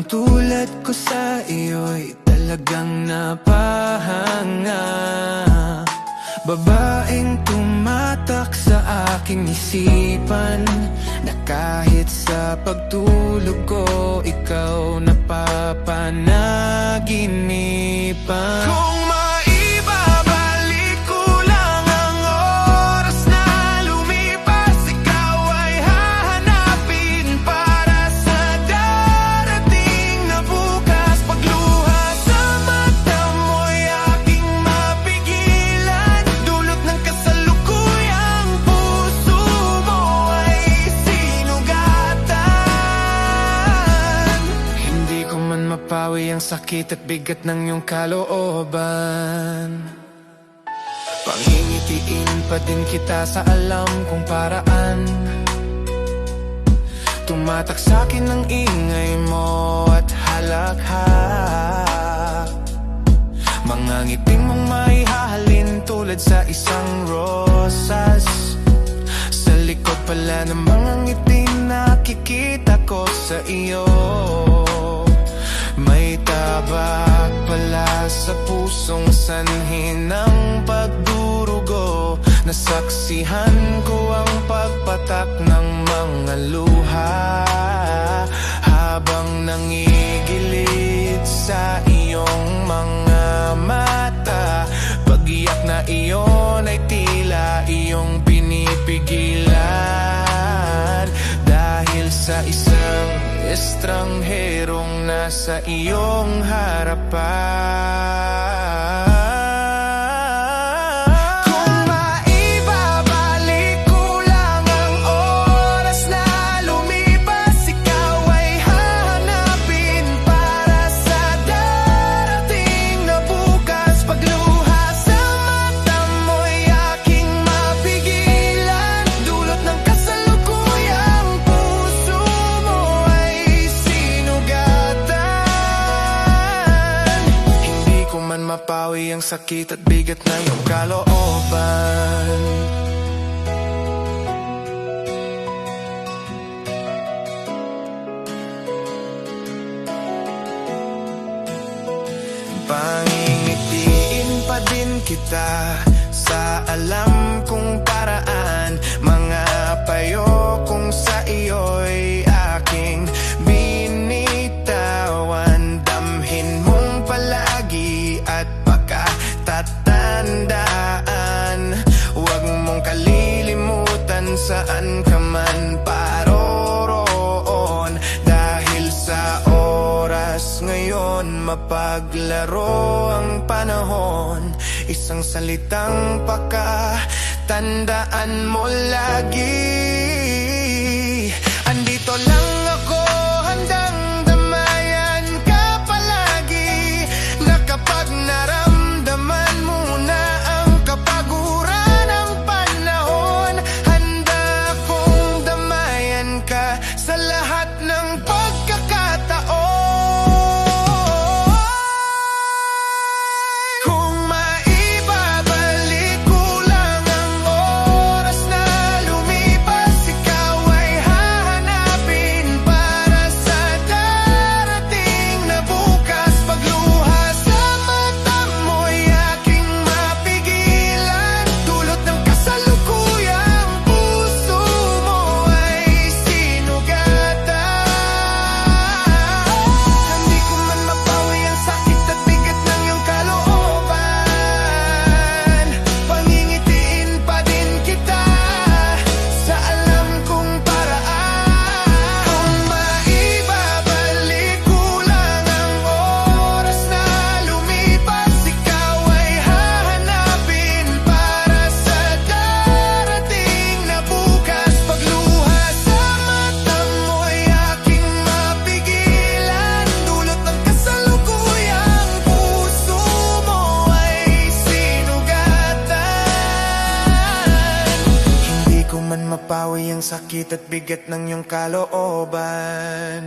Sinong tulad ko sa iyo'y talagang napahanga? Babaeng tumatak sa aking isipan, na kahit sa pagtulog ko ikaw napapanaginipan. Kung maibabalik ko lang ang oras na lumipas, ikaw ay hahanapin para sa darating na bukas. Pagluha sa mata mo'y aking mapigilan, dulot ng kasalukuyang puso mo ay sinugatan. Hindi ko man mapawi ang sakit at bigat ng iyong kalooban. Pangingitiin pa din kita sa alam kong paraan. Tumatak sa'kin ang ingay mo at halakhak. Mga ngiting mong maihahalin tulad sa isang rosas. Sa likod pala ng mga ngiti nakikita ko sa iyo, may tabak pala sa pusong sanhi ng pagdurugo. Nasaksihan ko ang pagpatak ng mga luha habang nangigilid sa iyong mga mata. Pag-iyak na iyon ay tila iyong pinipigilan, dahil sa isang estrangherong nasa iyong harapan. Kung maibabalik ko lang ang oras na lumipas, ikaw ay hahanapin para sa darating na bukas. Pagluha sa mata mo'y aking mapigilan, dulot ng kasalukuyang puso mo ay sinugatan. Hindi ko man mapawi ang sakit at bigat na iyong kalooban. Pangingitiin pa din kita sa alam kong paraan. Mga payo kung sa iyo'y aking binitawan. Damhin mong palagi at pagkatatandaan. Huwag mong kalilimutan saan ka man paroroon, dahil sa oras ngayon mapaglaro ang panahon. Isang salitang pakatandaan mo lagi, andito lang ako, handang damayan ka palagi. Na kapag naramdaman mo na ang kapaguran ng panahon, handa akong damayan ka sa lahat ng pagkakataon. Kung maibabalik ko lang ang oras na lumipas, ikaw ay hahanapin para sa darating na bukas. Pagluha sa mata mo'y aking mapigilan, dulot ng kasalukuyang puso mo ay sinugatan. Hindi ko man mapawi ang sakit at bigat ng iyong kalooban. Pangingitiin pa din kita sa alam kong paraan. Kung maibabalik ko lang ang oras na lumipas, ikaw ay hahanapin para sa darating na bukas. Pagluha sa mata mo'y aking mapigilan, dulot ng kasalukuyang puso mo ay sinugatan. Hindi ko man mapawi ang sakit at bigat ng iyong kalooban.